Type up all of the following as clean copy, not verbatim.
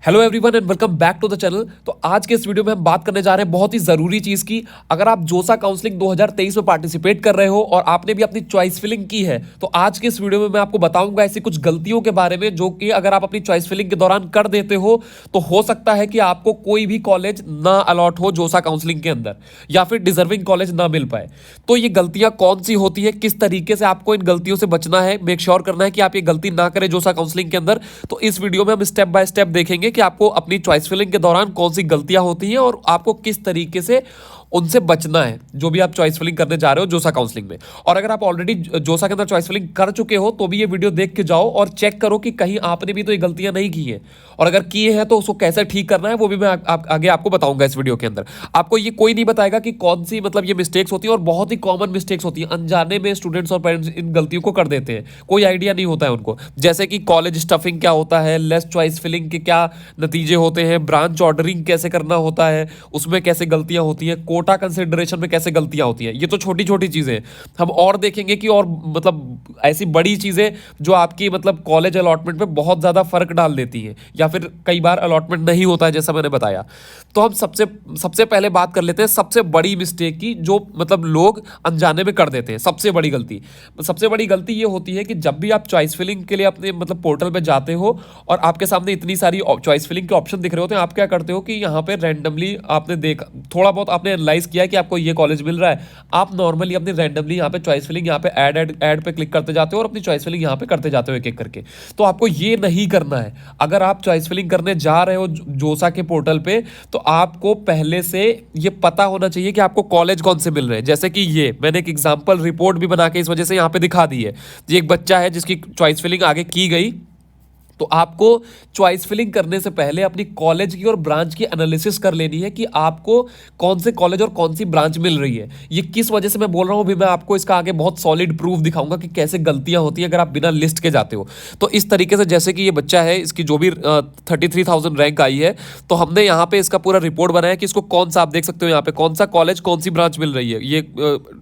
Hello everyone and welcome back to the channel. तो आज के इस वीडियो में हम बात करने जा रहे हैं बहुत ही जरूरी चीज की। अगर आप जोसा काउंसलिंग 2023 में पार्टिसिपेट कर रहे हो और आपने भी अपनी चॉइस फिलिंग की है, तो आज के इस वीडियो में मैं आपको बताऊंगा ऐसी कुछ गलतियों के बारे में जो कि अगर आप अपनी चॉइस फिलिंग के दौरान कर देते हो तो हो सकता है कि आपको कोई भी कॉलेज ना अलॉट हो जोसा काउंसलिंग के अंदर, या फिर डिजर्विंग कॉलेज ना मिल पाए। तो ये गलतियां कौन सी होती है, किस तरीके से आपको इन गलतियों से बचना है, मेक श्योर करना है कि आप ये गलती ना करें जोसा काउंसलिंग के अंदर। तो इस वीडियो में हम स्टेप बाय स्टेप देखेंगे कि आपको अपनी चॉइस फिलिंग के दौरान कौन सी गलतियां होती हैं और आपको किस तरीके से उनसे बचना है जो भी आप चॉइस फिलिंग करने जा रहे हो जोसा काउंसलिंग में। और अगर आप ऑलरेडी जोसा के अंदर चॉइस फिलिंग कर चुके हो तो भी ये वीडियो देख के जाओ और चेक करो कि कहीं आपने भी तो ये गलतियां नहीं की हैं, और अगर किए हैं तो उसको कैसे ठीक करना है वो भी मैं आगे आपको बताऊंगा इस वीडियो के अंदर। आपको ये कोई नहीं बताएगा कि कौन सी मतलब ये मिस्टेक्स होती हैं, और बहुत ही कॉमन मिस्टेक्स होती हैं, अनजाने में स्टूडेंट्स और पेरेंट्स इन गलतियों को कर देते हैं, कोई आइडिया नहीं होता है उनको। जैसे कि कॉलेज स्टफिंग क्या होता है, लेस चॉइस फिलिंग के क्या नतीजे होते हैं, ब्रांच ऑर्डरिंग कैसे करना होता है, उसमें कैसे गलतियां होती हैं, कोटा कंसिडरेशन में कैसे गलतियां होती हैं। ये तो छोटी छोटी चीजें हम और देखेंगे कि और मतलब ऐसी बड़ी चीजें जो आपकी मतलब कॉलेज अलॉटमेंट में बहुत ज्यादा फर्क डाल देती हैं, या फिर कई बार अलॉटमेंट नहीं होता है जैसा मैंने बताया। तो हम सबसे पहले बात कर लेते हैं सबसे बड़ी मिस्टेक की जो मतलब लोग अनजाने में कर देते हैं। सबसे बड़ी गलती ये होती है कि जब भी आप चॉइस फिलिंग के लिए अपने मतलब पोर्टल पे जाते हो और आपके सामने इतनी सारी चॉइस फिलिंग के ऑप्शन दिख रहे होते हैं, आप क्या करते हो कि यहाँ पे रैंडमली आपने देखा, थोड़ा बहुत आपने एनालाइज किया कि आपको ये कॉलेज मिल रहा है, आप नॉर्मली अपनी रैंडमली यहाँ पे चॉइस फिलिंग यहाँ पे ऐड पे क्लिक करते जाते हो और अपनी चॉइस फिलिंग यहाँ पे करते जाते हो एक एक करके। तो आपको ये नहीं करना है। अगर आप चॉइस फिलिंग करने जा रहे हो जोसा के पोर्टल पे तो आपको पहले से ये पता होना चाहिए कि आपको कॉलेज कौन से मिल रहे हैं। जैसे कि ये मैंने एक एग्जांपल रिपोर्ट भी बना के इस वजह से यहाँ पे दिखा दी है। ये एक बच्चा है जिसकी चॉइस फिलिंग आगे की गई, तो आपको चॉइस फिलिंग करने से पहले अपनी कॉलेज की और ब्रांच की एनालिसिस कर लेनी है कि आपको कौन से कॉलेज और कौन सी ब्रांच मिल रही है। ये किस वजह से मैं बोल रहा हूं भी मैं आपको इसका आगे बहुत सॉलिड प्रूफ दिखाऊंगा कि कैसे गलतियां होती हैं अगर आप बिना लिस्ट के जाते हो। तो इस तरीके से जैसे कि ये बच्चा है, इसकी जो भी 33,000 रैंक आई है, तो हमने यहाँ पे इसका पूरा रिपोर्ट बनाया कि इसको कौन सा, आप देख सकते हो यहाँ पे कौन सा कॉलेज कौन सी ब्रांच मिल रही है। ये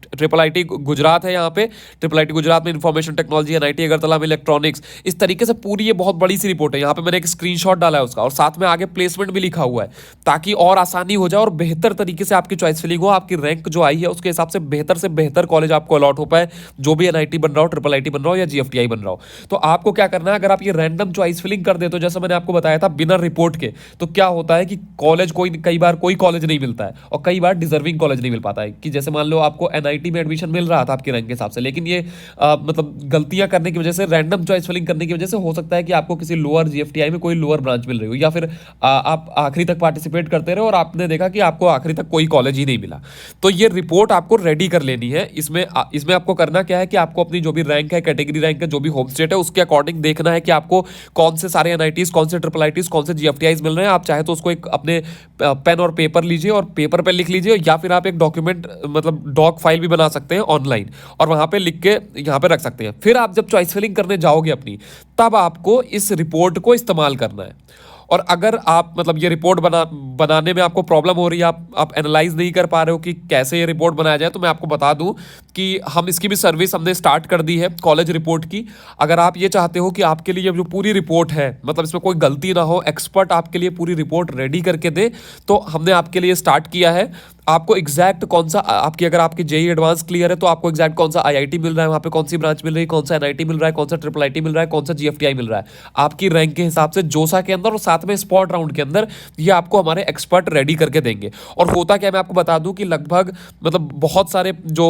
ट्रिपल IT गुजरात है, यहाँ पे ट्रिपल IT गुजरात में इंफॉर्मेशन टेक्नोलॉजी, NIT अगरतला में इलेक्ट्रॉनिक्स। इस तरीके से पूरी ये बहुत बड़ी सी रिपोर्ट है। यहाँ पे मैंने एक स्क्रीनशॉट डाला है उसका और साथ में आगे प्लेसमेंट भी लिखा हुआ है, ताकि और आसानी हो जाए और बेहतर तरीके से आपकी चॉइस फिलिंग हो, आपकी रैंक जो आई है उसके हिसाब से बेहतर कॉलेज आपको अलॉट हो पाए, जो भी NIT बन रहा हो, ट्रिपल IT बन रहा हो या GFTI बन रहा हो। तो आपको क्या करना है, अगर आप ये रैंडम चॉइस फिलिंग कर देते हो जैसा मैंने आपको बताया था बिना रिपोर्ट के, तो क्या होता है कि कॉलेज कई बार कोई कॉलेज नहीं मिलता है और कई बार डिजर्विंग कॉलेज नहीं मिल पाता है। कि जैसे मान लो आपको NIT में एडमिशन मिल रहा था आपकी रैंक के हिसाब से, लेकिन ये मतलब गलतियां करने की वजह से, रैंडम चॉइस फिलिंग करने की वजह से हो सकता है कि आपको किसी लोअर GFTI में कोई लोअर ब्रांच मिल रही हो, या फिर आप आखिरी तक पार्टिसिपेट करते रहे और आपने देखा कि आपको आखिरी तक कोई कॉलेज ही नहीं मिला। तो ये रिपोर्ट आपको रेडी कर लेनी है। इसमें आपको करना क्या है कि आपको अपनी जो भी रैंक है, कैटेगरी रैंक है, जो भी होम स्टेट है, उसके अकॉर्डिंग देखना है कि आपको कौन से सारे NITs, कौन से ट्रिपल ITs, कौन से GFTIs मिल रहे हैं। आप चाहे तो उसको एक अपने पेन और पेपर लीजिए और पेपर पे लिख लीजिए, या फिर आप एक डॉक्यूमेंट मतलब डॉक फाइल भी बना सकते हैं ऑनलाइन और वहां पे लिख के यहाँ पे रख सकते हैं। फिर आप जब चॉइस फिलिंग करने जाओगे अपनी, तब आपको इस रिपोर्ट को इस्तेमाल करना है। और अगर आप मतलब ये रिपोर्ट बनाने में आपको प्रॉब्लम हो रही है, आप एनालाइज नहीं कर पा रहे हो कि कैसे ये रिपोर्ट बनाया जाए, तो मैं आपको बता दूं कि हम इसकी भी सर्विस हमने स्टार्ट कर दी है कॉलेज रिपोर्ट की। अगर आप ये चाहते हो कि आपके लिए जो पूरी रिपोर्ट है मतलब इसमें कोई गलती ना हो, एक्सपर्ट आपके लिए पूरी रिपोर्ट रेडी करके दे, तो हमने आपके लिए स्टार्ट किया है। आपको एग्जैक्ट कौन सा अगर आपकी JEE एडवांस क्लियर है तो आपको एग्जैक्ट कौन सा IIT मिल रहा है, वहाँ पे कौन सी ब्रांच मिल रही है, कौन सा NIT मिल रहा है, कौन सा ट्रिपल IT मिल रहा है, कौन सा GFTI मिल रहा है, आपकी रैंक के हिसाब से जोसा के अंदर और साथ में स्पॉट राउंड के अंदर ये आपको हमारे एक्सपर्ट रेडी करके देंगे। और होता क्या, मैं आपको बता दूं कि लगभग मतलब बहुत सारे जो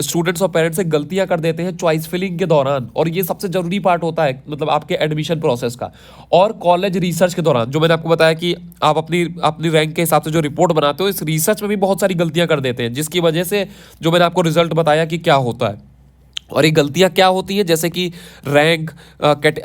स्टूडेंट्स और पेरेंट्स से गलतियां कर देते हैं चॉइस फिलिंग के दौरान, और ये सबसे जरूरी पार्ट होता है मतलब आपके एडमिशन प्रोसेस का और कॉलेज रिसर्च के दौरान। जो मैंने आपको बताया कि आप अपनी रैंक के हिसाब से जो रिपोर्ट बनाते हो, इस रिसर्च में भी बहुत सारी गलतियां कर देते हैं, जिसकी वजह से जो मैंने आपको रिजल्ट बताया कि क्या होता है। और ये गलतियां क्या होती हैं, जैसे कि रैंक,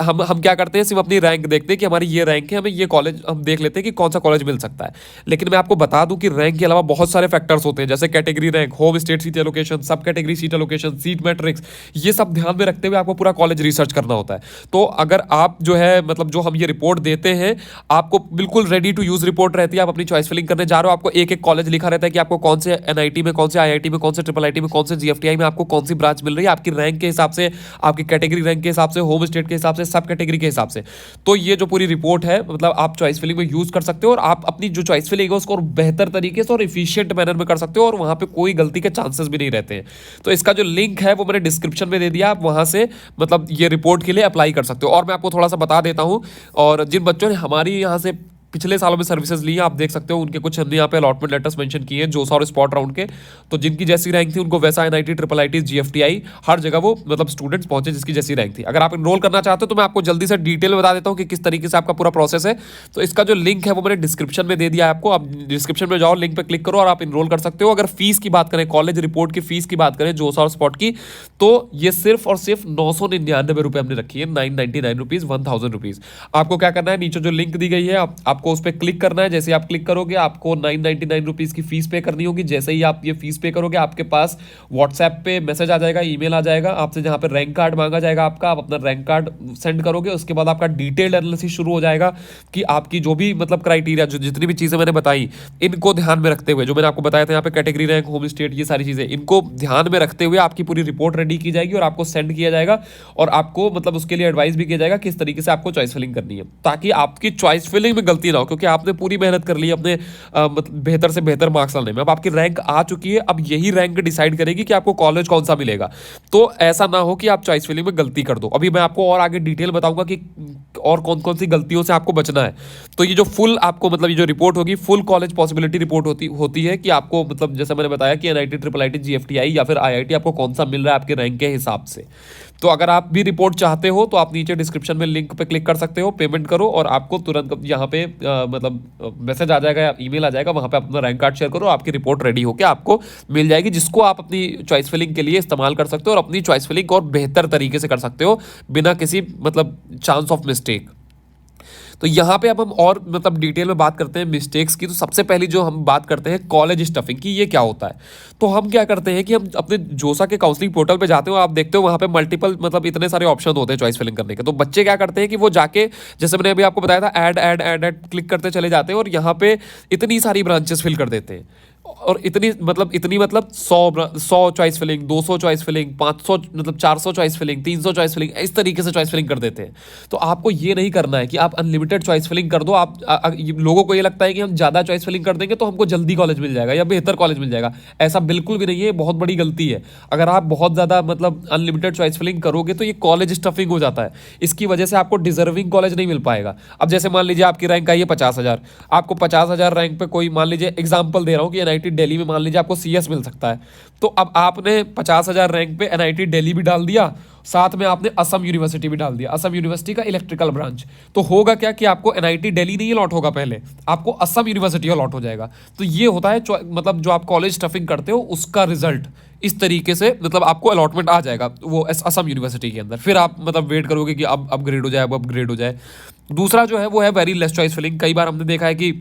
हम क्या करते हैं, सिर्फ अपनी रैंक देखते हैं कि हमारी ये रैंक है, हमें ये कॉलेज, हम देख लेते हैं कि कौन सा कॉलेज मिल सकता है। लेकिन मैं आपको बता दूं कि रैंक के अलावा बहुत सारे फैक्टर्स होते हैं, जैसे category rank, home state seat allocation, सब category seat allocation, seat matrix, ये सब ध्यान में रखते हुए आपको पूरा कॉलेज रिसर्च करना होता है। तो अगर आप जो है मतलब जो हम ये रिपोर्ट देते हैं, आपको बिल्कुल रेडी टू यूज रिपोर्ट रहती है। आप अपनी चॉइस फिलिंग करने जा रहे हो, आपको एक एक कॉलेज लिखा रहता है कि आपको कौन से NIT में, कौन से IIT में, कौन से ट्रिपल IT में, कौन से GFTI में आपको कौन सी ब्रांच मिल रही है, आपकी रैंक के हिसाब से, आपकी कैटेगरी रैंक के हिसाब से, होम स्टेट के हिसाब से, सब कैटेगरी के हिसाब से। तो ये जो पूरी रिपोर्ट है मतलब आप चॉइस फिलिंग में यूज कर सकते हो और आप अपनी जो चॉइस फिलिंग है उसको और बेहतर तरीके से और इफिशिएंट मैनर में कर सकते हो और वहां पे कोई गलती के चांसेस भी नहीं रहते हैं। तो इसका जो लिंक है वो मैंने डिस्क्रिप्शन में दे दिया, आप वहां से मतलब ये रिपोर्ट के लिए अप्लाई कर सकते हो। और मैं आपको थोड़ा सा बता देता हूं, और जिन बच्चों ने हमारी यहाँ से पिछले सालों में सर्विसेज ली, आप देख सकते हो उनके कुछ हमने यहाँ पे अलॉटमेंट लेटर्स मेंशन किए हैं जोसा और स्पॉट राउंड के। तो जिनकी जैसी रैंक थी उनको वैसा एनआईटी, ट्रिपल आईटी, जीएफटीआई हर जगह वो मतलब स्टूडेंट्स पहुंचे जिसकी जैसी रैंक थी। अगर आप इनरोल करना चाहते हो तो मैं आपको जल्दी से डिटेल में बता देता हूँ कि किस तरीके से आपका पूरा प्रोसेस है। तो इसका जो लिंक है वो मैंने डिस्क्रिप्शन में दे दिया है आपको। आप डिस्क्रिप्शन में जाओ, लिंक पर क्लिक करो और आप इनरोल कर सकते हो। अगर फीस की बात करें, कॉलेज रिपोर्ट की फीस की बात करें जोसा और स्पॉट की, तो ये सिर्फ और सिर्फ 999 रुपये हमने रखी है, 999 रुपीज, 1000 रुपीज। आपको क्या करना है, नीचे जो लिंक दी गई है आपको उस पर क्लिक करना है। जैसे आप क्लिक करोगे आपको 999 रुपीज की फीस पे करनी होगी। जैसे ही आप ये फीस पे करोगे आपके पास व्हाट्सएप पे मैसेज आ जाएगा, ईमेल आ जाएगा आपसे, जहां पे रैंक कार्ड मांगा जाएगा आपका। आप अपना रैंक कार्ड सेंड करोगे, उसके बाद आपका डिटेल्ड एनालिसिस शुरू हो जाएगा कि आपकी जो भी मतलब क्राइटेरिया, जो जितनी भी चीजें मैंने बताई, इनको ध्यान में रखते हुए, जो मैंने आपको बताया था यहाँ पे कैटेगरी रैंक, होम स्टेट, ये सारी चीजें, इनको ध्यान में रखते हुए आपकी पूरी रिपोर्ट रेडी की जाएगी और आपको सेंड किया जाएगा। और आपको मतलब उसके लिए एडवाइस भी किया जाएगा किस तरीके से आपको चॉइस फिलिंग करनी है, ताकि आपकी चॉइस फिलिंग में गलती ना हो, क्योंकि आपने पूरी मेहनत कर ली अपने मतलब बेहतर से बेहतर मार्क्स लाने में। अब आपकी रैंक आ चुकी है, अब यही रैंक डिसाइड करेगी कि आपको कॉलेज कौन सा मिलेगा। तो ऐसा ना हो कि आप चॉइस फिलिंग में गलती कर दो। अभी मैं आपको और आगे डिटेल बताऊंगा कि और कौन कौन सी गलतियों से आपको बचना है। तो ये जो फुल आपको मतलब ये जो रिपोर्ट होगी, फुल कॉलेज पॉसिबिलिटी रिपोर्ट होती है कि आपको मतलब जैसे मैंने बताया कि एनआईटी, ट्रिपल आईटी, जीएफटीआई या फिर आईआईटी आपको कौन सा मिल रहा है आपके रैंक के हिसाब से। तो अगर आप भी रिपोर्ट चाहते हो तो आप नीचे डिस्क्रिप्शन में लिंक पे क्लिक कर सकते हो, पेमेंट करो और आपको तुरंत यहाँ पे मतलब मैसेज आ जाएगा या ईमेल आ जाएगा, वहाँ पे अपना रैंक कार्ड शेयर करो, आपकी रिपोर्ट रेडी होकर आपको मिल जाएगी, जिसको आप अपनी चॉइस फिलिंग के लिए इस्तेमाल कर सकते हो और अपनी चॉइस फिलिंग और बेहतर तरीके से कर सकते हो बिना किसी मतलब चांस ऑफ मिस्टेक। तो यहाँ पे अब हम और मतलब डिटेल में बात करते हैं मिस्टेक्स की। तो सबसे पहली जो हम बात करते हैं कॉलेज स्टफिंग की, ये क्या होता है। तो हम क्या करते हैं कि हम अपने जोसा के काउंसलिंग पोर्टल पे जाते हो, आप देखते हो वहाँ पे मल्टीपल मतलब इतने सारे ऑप्शन होते हैं चॉइस फिलिंग करने के। तो बच्चे क्या करते हैं कि वो जाके, जैसे मैंने अभी आपको बताया था, add add add add click करते चले जाते हैं और यहाँ पे इतनी सारी ब्रांचेस फिल कर देते हैं। और इतनी मतलब 100 चॉइस फिलिंग, 200 चॉइस फिलिंग, 500 मतलब 400 चॉइस फिलिंग, 300 चॉइस फिलिंग, इस तरीके से चॉइस फिलिंग कर देते हैं। तो आपको ये नहीं करना है कि आप अनलिमिटेड चॉइस फिलिंग कर दो। लोगों को ये लगता है कि हम ज़्यादा चॉइस फिलिंग कर देंगे तो हमको जल्दी कॉलेज मिल जाएगा या बेहतर कॉलेज मिल जाएगा। ऐसा बिल्कुल भी नहीं है, बहुत बड़ी गलती है। अगर आप बहुत ज़्यादा मतलब अनलिमिटेड चॉइस फिलिंग करोगे तो ये कॉलेज स्टफिंग हो जाता है। इसकी वजह से आपको डिजर्विंग कॉलेज नहीं मिल पाएगा। अब जैसे मान लीजिए आपकी रैंक आई है 50,000, आपको 50,000 रैंक पे कोई, मान लीजिए एग्जाम्पल दे रहा हूँ कि एनआईटी दिल्ली में मान लीजिए आपको सीएस मिल सकता है। तो अब आपने 50,000 रैंक पे एनआईटी दिल्ली भी डाल दिया, साथ में आपने असम यूनिवर्सिटी भी डाल दिया, असम यूनिवर्सिटी का इलेक्ट्रिकल ब्रांच। तो होगा क्या कि आपको एनआईटी दिल्ली नहीं अलॉट होगा, पहले आपको असम यूनिवर्सिटी अलॉट हो जाएगा। तो ये होता है मतलब जो आप कॉलेज स्टफिंग करते हो उसका रिजल्ट इस तरीके से, मतलब आपको अलॉटमेंट आ जाएगा वो असम यूनिवर्सिटी के अंदर। फिर आप मतलब वेट करोगे कि अब अपग्रेड हो जाए, अब अपग्रेड हो जाए। दूसरा जो है वो है वेरी लेस चॉइस फिलिंग। कई बार हमने देखा है कि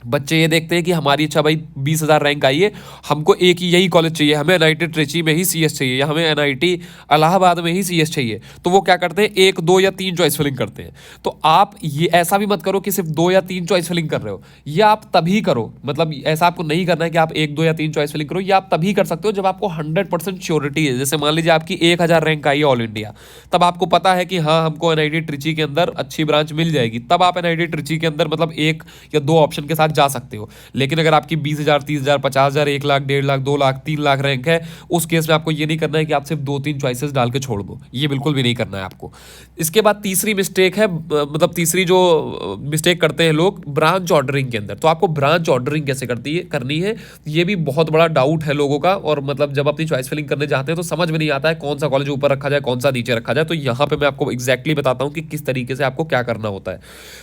बच्चे ये देखते हैं कि हमारी अच्छा भाई 20,000 रैंक आई है, हमको एक ही यही कॉलेज चाहिए, हमें एनआईटी ट्रिची में ही सीएस चाहिए या हमें एनआईटी इलाहाबाद में ही सीएस चाहिए। तो वो क्या करते हैं, 1, 2 या 3 चॉइस फिलिंग करते हैं। तो आप ये ऐसा भी मत करो कि सिर्फ 2 या 3 चॉइस फिलिंग कर रहे हो। ये आप तभी करो, मतलब ऐसा आपको नहीं करना है कि आप 1, 2 या 3 चॉइस फिलिंग करो। ये आप तभी कर सकते हो जब आपको 100% श्योरिटी है। जैसे मान लीजिए आपकी 1000 रैंक आई है ऑल इंडिया, तब आपको पता है कि हाँ हमको एनआईटी ट्रिची के अंदर अच्छी ब्रांच मिल जाएगी, तब आप एनआईटी ट्रिची के अंदर मतलब 1 या 2 ऑप्शन के साथ जा सकते हो। लेकिन अगर आपकी 20,000, 30,000, 50,000, 1 लाख, 1.5 लाख, 2 लाख, 3 लाख रैंक है, उस केस में आपको ये नहीं करना है कि आप सिर्फ 2-3 चॉइसेस डाल के छोड़ दो। ये बिल्कुल भी नहीं करना है आपको। इसके बाद तीसरी मिस्टेक है, मतलब तीसरी जो मिस्टेक करते हैं लोग ब्रांच ऑर्डरिंग के अंदर। तो आपको ब्रांच ऑर्डरिंग कैसे करनी है, ये भी बहुत बड़ा डाउट है लोगों का। और मतलब जब अपनी चॉइस फिलिंग करने जाते हैं तो समझ में नहीं आता है कौन सा कॉलेज ऊपर रखा जाए, कौन सा नीचे रखा जाए। तो यहाँ पे मैं आपको एग्जैक्टली बताता हूँ कि किस तरीके से आपको क्या करना होता है।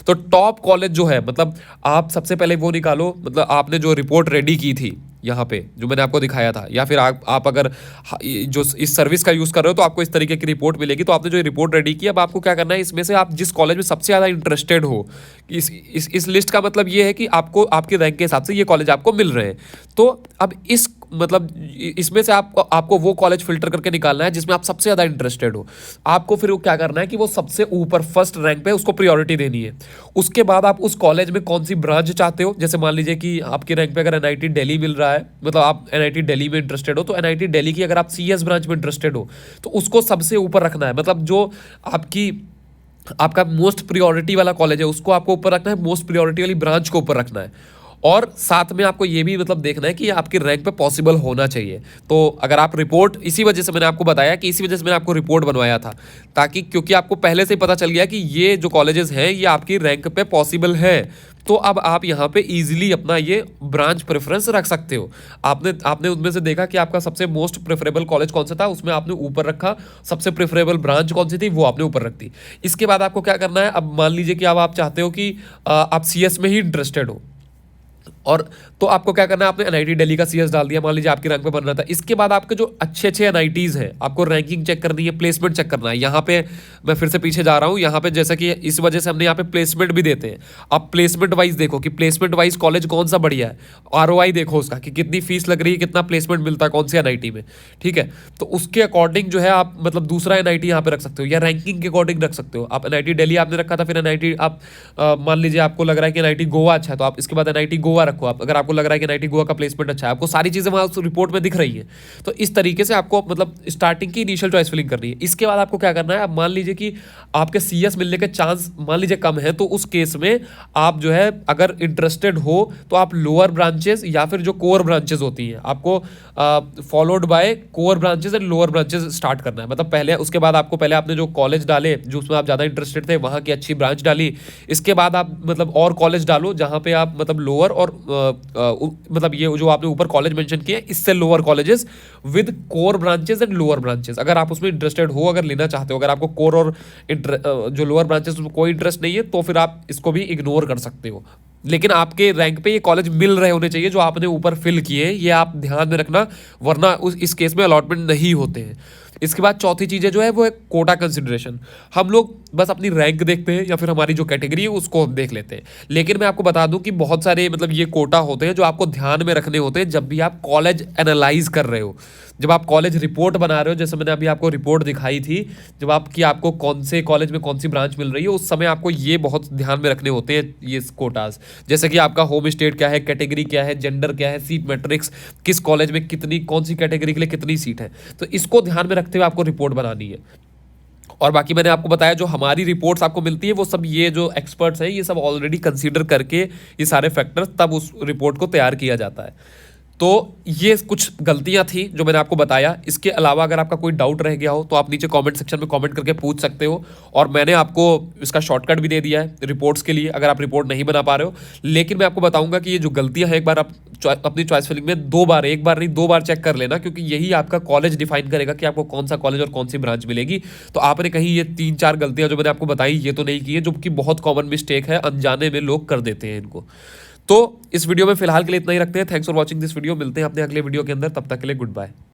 तो टॉप कॉलेज जो है, मतलब आप सबसे पहले वो निकालो, मतलब आपने जो रिपोर्ट रेडी की थी यहाँ पे जो मैंने आपको दिखाया था, या फिर आप अगर जो इस सर्विस का यूज़ कर रहे हो तो आपको इस तरीके की रिपोर्ट मिलेगी। तो आपने जो रिपोर्ट रेडी की, अब आपको क्या करना है, इसमें से आप जिस कॉलेज में सबसे ज़्यादा इंटरेस्टेड हो, इस लिस्ट का मतलब ये है कि आपको आपके रैंक के हिसाब से ये कॉलेज आपको मिल रहे हैं। तो अब इस मतलब इसमें से आपको वो कॉलेज फिल्टर करके निकालना है जिसमें आप सबसे ज़्यादा इंटरेस्टेड हो। आपको फिर वो क्या करना है कि वो सबसे ऊपर फर्स्ट रैंक पे उसको प्रायोरिटी देनी है। उसके बाद आप उस कॉलेज में कौन सी ब्रांच चाहते हो, जैसे मान लीजिए कि आपकी रैंक पे अगर एनआईटी दिल्ली मिल रहा है, मतलब आप एनआईटी दिल्ली में इंटरेस्टेड हो, तो एनआईटी दिल्ली की अगर आप सीएस ब्रांच में इंटरेस्टेड हो तो उसको सबसे ऊपर रखना है। मतलब जो आपका मोस्ट प्रियोरिटी वाला कॉलेज है उसको आपको ऊपर रखना है, मोस्ट प्रियोरिटी वाली ब्रांच को ऊपर रखना है। और साथ में आपको ये भी मतलब देखना है कि आपकी रैंक पे पॉसिबल होना चाहिए। तो अगर आप रिपोर्ट, इसी वजह से मैंने आपको बताया कि इसी वजह से मैंने आपको रिपोर्ट बनवाया था, ताकि क्योंकि आपको पहले से ही पता चल गया कि ये जो कॉलेजेस हैं ये आपकी रैंक पे पॉसिबल है, तो अब आप यहाँ पे इजीली अपना ये ब्रांच प्रेफरेंस रख सकते हो। आपने उनमें से देखा कि आपका सबसे मोस्ट प्रेफरेबल कॉलेज कौन सा था, उसमें आपने ऊपर रखा, सबसे प्रेफरेबल ब्रांच कौन सी थी वो आपने ऊपर रख दी। इसके बाद आपको क्या करना है, अब मान लीजिए कि अब आप चाहते हो कि आप सीएस में ही इंटरेस्टेड हो, और तो आपको क्या करना है, आपने एनआईटी दिल्ली का सीएस डाल दिया, मान लीजिए आपकी रैंक पे बनना था। इसके बाद आपके जो अच्छे अच्छे एनआईटीज हैं आपको रैंकिंग चेक करनी है, प्लेसमेंट चेक करना है। यहाँ पे मैं फिर से पीछे जा रहा हूँ, यहाँ पे जैसा कि इस वजह से हमने यहाँ पे प्लेसमेंट भी देते हैं। आप प्लेसमेंट वाइज देखो कि प्लेसमेंट वाइज कॉलेज कौन सा बढ़िया है, आरओआई देखो उसका कि कितनी फीस लग रही है, कितना प्लेसमेंट मिलता है कौन सी एनआईटी में, ठीक है। तो उसके अकॉर्डिंग जो है आप मतलब दूसरा एनआईटी यहाँ पे रख सकते हो, या रैंकिंग के अकॉर्डिंग रख सकते हो। आप एनआईटी दिल्ली आपने रखा था, फिर एनआईटी आप मान लीजिए आपको लग रहा है कि एनआईटी गोवा अच्छा है, तो आप इसके बाद एनआईटी गोवा रखो। आप अगर आपको लग रहा है कि एनआईटी गोवा का प्लेसमेंट अच्छा है, आपको सारी चीजें वहां उस रिपोर्ट में दिख रही है, तो इस तरीके से आपको मतलब स्टार्टिंग की इनिशियल चॉइस फिलिंग करनी है। इसके बाद आपको क्या करना है, अब मान लीजिए कि आपके सीएस मिलने के चांस मान लीजिए कम है, तो उस केस में आप जो है अगर इंटरेस्टेड हो तो आप लोअर ब्रांचेस या फिर जो कोर ब्रांचेस होती हैं आपको followed by core branches and lower branches start करना है। मतलब पहले, उसके बाद आपको पहले आपने जो कॉलेज डाले जो उसमें आप ज़्यादा इंटरेस्टेड थे वहाँ की अच्छी ब्रांच डाली, इसके बाद आप मतलब और कॉलेज डालो जहाँ पे आप मतलब लोअर और मतलब ये जो आपने ऊपर कॉलेज मेंशन किए इससे lower colleges with core branches and lower branches, अगर आप उसमें इंटरेस्टेड हो, अगर लेना चाहते हो, अगर आपको कोर और जो लोअर ब्रांचेस उसमें कोई इंटरेस्ट नहीं है तो फिर आप इसको भी इग्नोर कर सकते हो। लेकिन आपके रैंक पे ये कॉलेज मिल रहे होने चाहिए जो आपने ऊपर फिल किए, ये आप ध्यान में रखना, वरना इस केस में अलॉटमेंट नहीं होते हैं। इसके बाद चौथी चीज़ें जो है वो है कोटा कंसिडरेशन। हम लोग बस अपनी रैंक देखते हैं या फिर हमारी जो कैटेगरी है उसको हम देख लेते हैं, लेकिन मैं आपको बता दूं कि बहुत सारे मतलब ये कोटा होते हैं जो आपको ध्यान में रखने होते हैं जब भी आप कॉलेज एनालाइज कर रहे हो, जब आप कॉलेज रिपोर्ट बना रहे हो। जैसे मैंने अभी आपको रिपोर्ट दिखाई थी, जब आपको कौन से कॉलेज में कौन सी ब्रांच मिल रही है, उस समय आपको ये बहुत ध्यान में रखने होते हैं ये कोटास, जैसे कि आपका होम स्टेट क्या है, कैटेगरी क्या है, जेंडर क्या है, सीट मैट्रिक्स, किस कॉलेज में कितनी कौन सी कैटेगरी के लिए कितनी सीट है, तो इसको ध्यान में रखते हुए आपको रिपोर्ट बनानी है। और बाकी मैंने आपको बताया जो हमारी रिपोर्ट्स आपको मिलती है वो सब ये जो एक्सपर्ट्स हैं ये सब ऑलरेडी कंसीडर करके ये सारे फैक्टर्स तब उस रिपोर्ट को तैयार किया जाता है। तो ये कुछ गलतियां थी जो मैंने आपको बताया। इसके अलावा अगर आपका कोई डाउट रह गया हो तो आप नीचे कमेंट सेक्शन में कमेंट करके पूछ सकते हो, और मैंने आपको इसका शॉर्टकट भी दे दिया है रिपोर्ट्स के लिए अगर आप रिपोर्ट नहीं बना पा रहे हो। लेकिन मैं आपको बताऊंगा कि ये जो गलतियां हैं एक बार आप अपनी चॉइस फिलिंग में दो बार, एक बार नहीं दो बार चेक कर लेना, क्योंकि यही आपका कॉलेज डिफाइन करेगा कि आपको कौन सा कॉलेज और कौन सी ब्रांच मिलेगी। तो आपने कहीं ये 3-4 गलतियां जो मैंने आपको बताई ये तो नहीं की है, जो कि बहुत कॉमन मिस्टेक है, अनजाने में लोग कर देते हैं इनको। तो इस वीडियो में फिलहाल के लिए इतना ही रखते हैं। Thanks for watching this video, मिलते हैं अपने अगले वीडियो के अंदर, तब तक के लिए गुड बाय।